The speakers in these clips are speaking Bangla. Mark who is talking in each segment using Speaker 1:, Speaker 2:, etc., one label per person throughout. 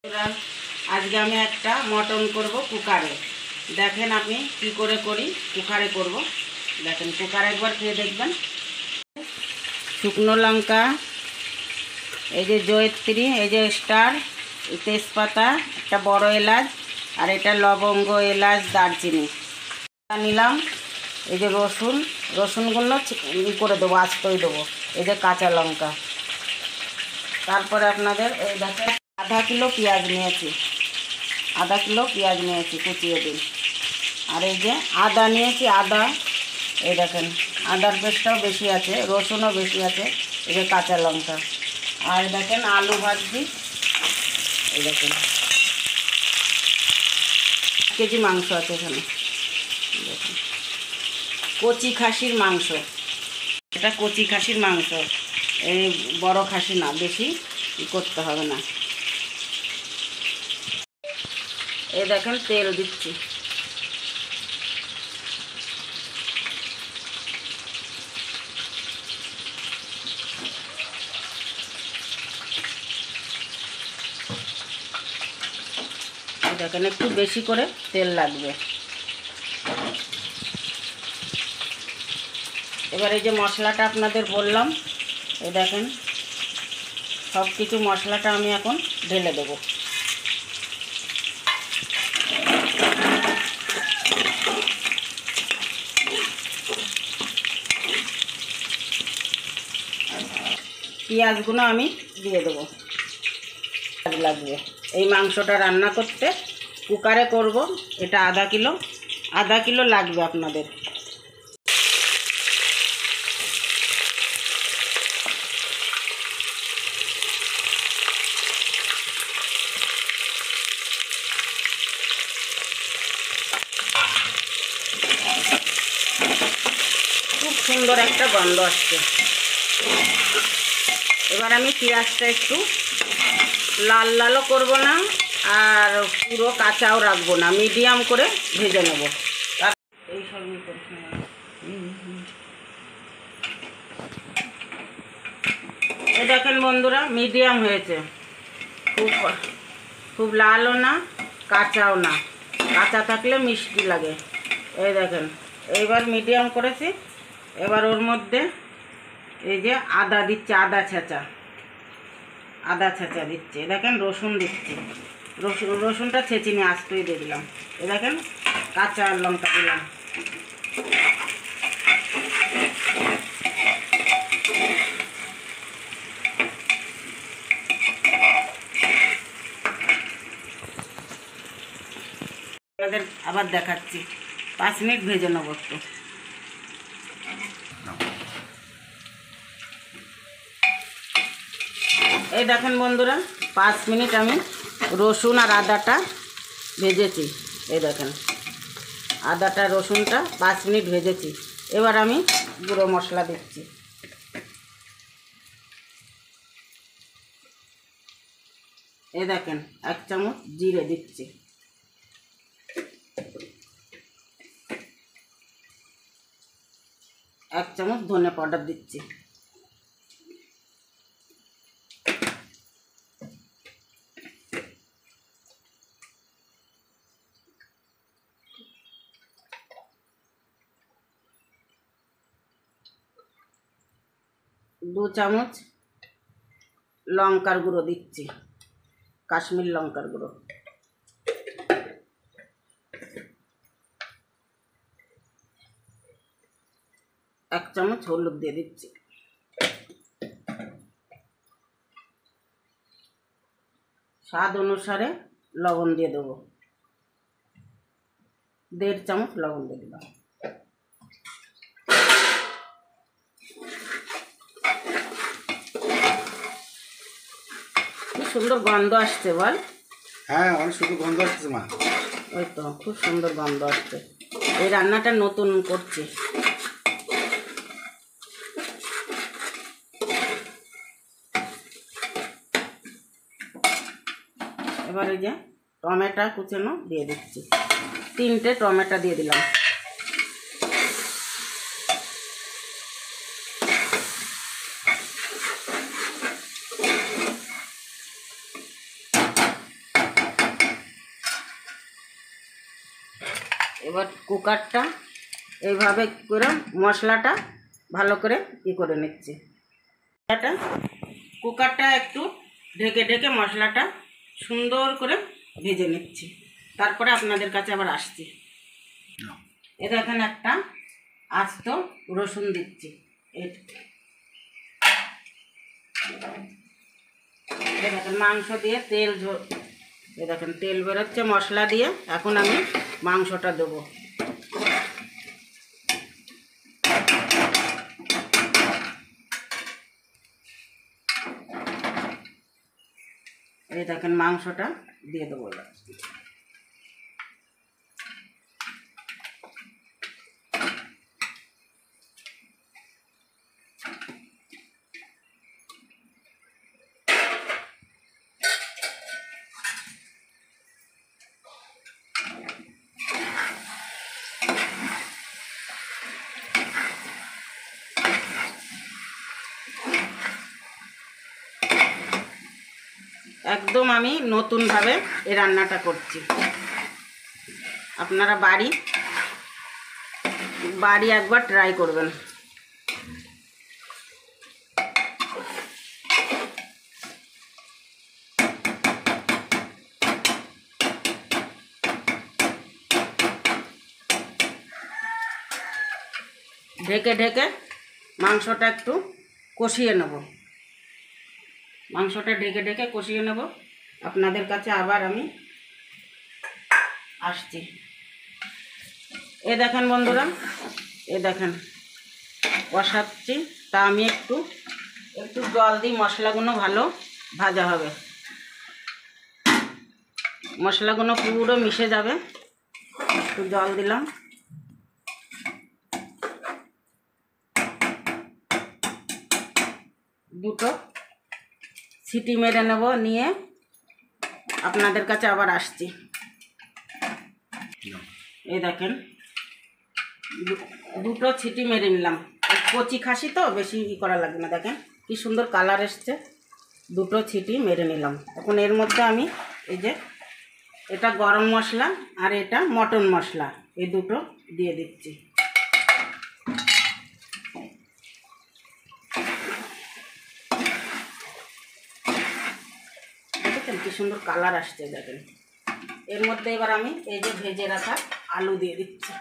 Speaker 1: আজকে আমি একটা মটন করব কুকারে। দেখেন আমি কি করে করি, কুকারে করব। দেখেন কুকারে একবার খেয়ে দেখবেন। শুকনো লঙ্কা, এই যে জয়িত্রী, এই যে স্টার, তেজপাতা, একটা বড় এলাচ, আর এটা লবঙ্গ, এলাচ, দারচিনি নিলাম। এই যে রসুনগুলো করে দেবো, আস্তই দেবো। এই যে কাঁচা লঙ্কা। তারপরে আপনাদের এই দেখেন আধা কিলো পেঁয়াজ নিয়েছি, কুচিয়ে দিন। আর এই যে আদা নিয়েছি, আদা, এই দেখেন আদার পেস্টটাও বেশি আছে, রসুনও বেশি আছে। এই যে কাঁচা লঙ্কা, আর দেখেন আলু ভাজছি। এই দেখেন 1 কেজি মাংস আছে এখানে। দেখুন কচি খাসির মাংস, এটা কচি খাসির মাংস, এই বড় খাসি না, বেশি করতে হবে না। এই দেখেন তেল দিচ্ছি। দেখেন একটু বেশি করে তেল লাগবে। এবার এই যে মশলাটা আপনাদের বললাম, এই দেখেন সব কিছু মশলাটা আমি এখন ঢেলে দেবো। পেঁয়াজগুলো আমি দিয়ে দেবো। লাগবে এই মাংসটা রান্না করতে, কুকারে করব। এটা আধা কিলো লাগবে আপনাদের। খুব সুন্দর একটা গন্ধ আসছে। এবার আমি পেঁয়াজটা একটু লালও করব না, আর পুরো কাঁচাও রাখবো না, মিডিয়াম করে ভেজে নেব। এই সব এই দেখেন বন্ধুরা, মিডিয়াম হয়েছে, খুব লালও না, কাঁচাও না। কাঁচা থাকলে মিষ্টি লাগে। এই দেখেন এইবার মিডিয়াম করেছি। এবার ওর মধ্যে এই যে আদা দিচ্ছি, আদা ছেঁচা দিচ্ছি। দেখেন রসুন দিচ্ছি, রসুনটা ছেঁচি নিয়ে আস্তই দিয়ে দিলাম। এ দেখেন কাঁচা লঙ্কা দিলাম। আবার দেখাচ্ছি, 5 মিনিট ভেজে নেব একটু। এই দেখেন বন্ধুরা, 5 মিনিট আমি রসুন আর আদাটা ভেজেছি। এই দেখেন আদাটা রসুনটা 5 মিনিট ভেজেছি। এবার আমি গুঁড়ো মশলা দিচ্ছি। এই দেখেন 1 চামচ জিরে দিচ্ছি, 1 চামচ ধনে পাউডার দিচ্ছি। দু চামচ লঙ্কার গুঁড়ো দিচ্ছি, কাশ্মীর লঙ্কার গুঁড়ো। 1 চামচ হলুদ দিয়ে দিচ্ছি। স্বাদ অনুসারে লবণ দিয়ে দেবো, 1.5 চামচ লবণ দিয়ে দিলাম। খুব সুন্দর গন্ধ আসছে, বল?
Speaker 2: হ্যাঁ, অনেক সুন্দর গন্ধ আসছে মা।
Speaker 1: ওই তো খুব সুন্দর গন্ধ আসছে। এই রান্নাটা নতুন করছি। এবারে যে টমেটো কুচানো দিয়ে দিচ্ছি, 3টে টমেটো দিয়ে দিলাম। এবার কুকারটা এইভাবে করে মশলাটা ভালো করে করে নিচ্ছি। কুকারটা একটু ঢেকে ঢেকে মশলাটা সুন্দর করে ভেজে নিচ্ছি, তারপরে আপনাদের কাছে আবার আসছি। এ দেখেন একটা আস্ত রসুন দিচ্ছি। দেখেন মাংস দিয়ে তেল দেখেন তেল বেরোচ্ছে মশলা দিয়ে। এখন আমি মাংসটা দেবো। এই দেখেন মাংসটা দিয়ে দেবো। একদম আমি নতুনভাবে এই রান্নাটা করছি। আপনারা বাড়ি একবার ট্রাই করবেন। ঢেকে ঢেকে মাংসটা একটু কষিয়ে নেব। মাংসটা ঢেকে ঢেকে কষিয়ে নেব। আপনাদের কাছে আবার আমি আসছি। এ দেখেন বন্ধুরা, এ দেখেন কষাচ্ছি। তা আমি একটু জল দিই, মশলাগুলো ভালো ভাজা হবে, মশলাগুলো পুরো মিশে যাবে। একটু জল দিলাম। দুটো সিটি মেরে নেব, নিয়ে আপনাদের কাছে আবার আসছি। এই দেখেন দুটো সিটি মেরে নিলাম। কচি খাসি তো বেশি করা লাগবে না। দেখেন কি সুন্দর কালার এসছে। দুটো সিটি মেরে নিলাম। এখন এর মধ্যে আমি এই যে এটা গরম মশলা আর এটা মটন মশলা, এই দুটো দিয়ে দিচ্ছি। দেখেন কি সুন্দর কালার আসছে। দেখেন এর মধ্যে এবার আমি এই যে ভেজে রাখা আলু দিয়ে দিচ্ছি।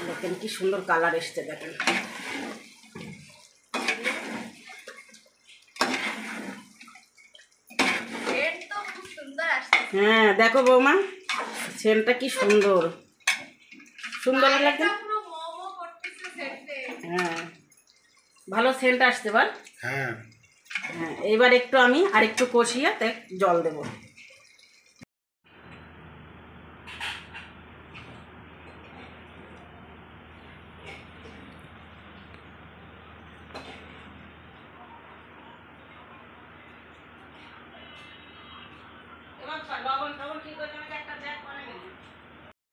Speaker 1: দেখেন কি সুন্দর কালার এসছে। দেখেন হ্যাঁ দেখো বৌমা, সেন্টটা কি সুন্দর সুন্দর লাগে। হ্যাঁ ভালো সেন্ট আসছে। বল
Speaker 2: হ্যাঁ
Speaker 1: হ্যাঁ। এইবার একটু আমি আর একটু কষিয়ে জল দেবো।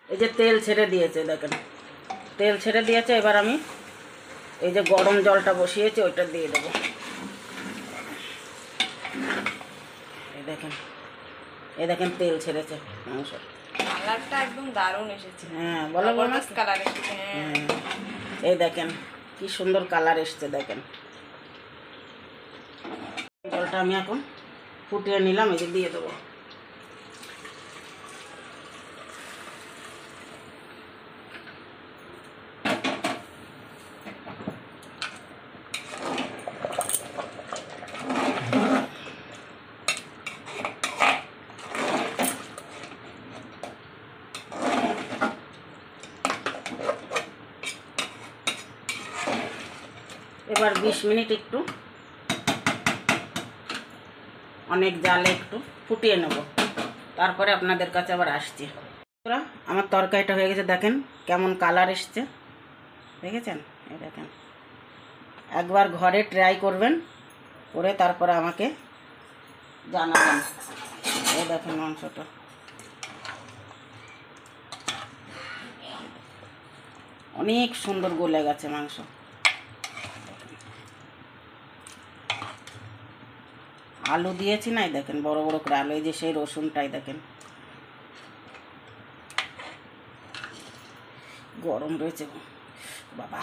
Speaker 1: এই যে তেল ছেড়ে দিয়েছে। দেখেন তেল ছেড়ে দিয়েছে। এবার আমি এই যে গরম জলটা বসিয়েছি ওইটা দিয়ে দেবো। এই দেখেন তেল ছেড়েছে মাংস।
Speaker 3: কালারটা একদম দারুণ এসেছে।
Speaker 1: হ্যাঁ বলো বলো
Speaker 3: কালার এসেছে।
Speaker 1: হ্যাঁ এই দেখেন কি সুন্দর কালার এসছে। দেখেন জলটা আমি এখন ফুটিয়ে নিলাম। এই যে দিয়ে দেবো। এবার 20 মিনিট একটু অনেক জালে একটু ফুটিয়ে নেব, তারপরে আপনাদের কাছে আবার আসছি। আমার তরকারিটা হয়ে গেছে। দেখেন কেমন কালার এসছে, দেখেছেন? এই দেখেন একবার ঘরে ট্রাই করবেন, করে তারপরে আমাকে জানাবেন। এই দেখেন মাংসটা অনেক সুন্দর গলে গেছে মাংস। আলু দিয়েছি নাই দেখেন, বড় বড় করে আলু, এই যে সেই রসুনটাই দেখেন গরম রয়েছে বাবা,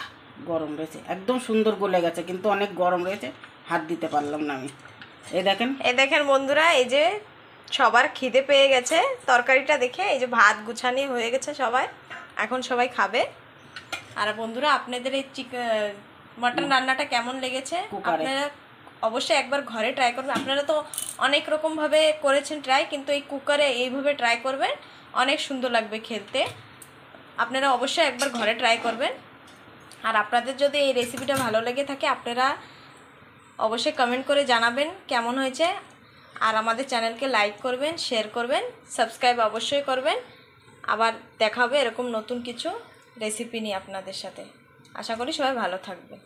Speaker 1: গরম রয়েছে, একদম সুন্দর গলে গেছে, কিন্তু অনেক গরম রয়েছে, হাত দিতে পারলাম না আমি। এই দেখেন
Speaker 3: বন্ধুরা, এই যে সবার খিদে পেয়ে গেছে তরকারিটা দেখে, এই যে ভাত গুছানি হয়ে গেছে সবাই, এখন সবাই খাবে। আর বন্ধুরা, আপনাদের এই মটন রান্নাটা কেমন লেগেছে আপনারা অবশ্যই একবার ঘরে ট্রাই করবেন। আপনারা তো অনেক রকমভাবে করেছেন ট্রাই, কিন্তু এই কুকারে এইভাবে ট্রাই করবেন, অনেক সুন্দর লাগবে খেতে। আপনারা অবশ্যই একবার ঘরে ট্রাই করবেন। আর আপনাদের যদি এই রেসিপিটা ভালো লেগে থাকে, আপনারা অবশ্যই কমেন্ট করে জানাবেন কেমন হয়েছে। আর আমাদের চ্যানেলকে লাইক করবেন, শেয়ার করবেন, সাবস্ক্রাইব অবশ্যই করবেন। আবার দেখা হবে এরকম নতুন কিছু রেসিপি নিয়ে আপনাদের সাথে। আশা করি সবাই ভালো থাকবে।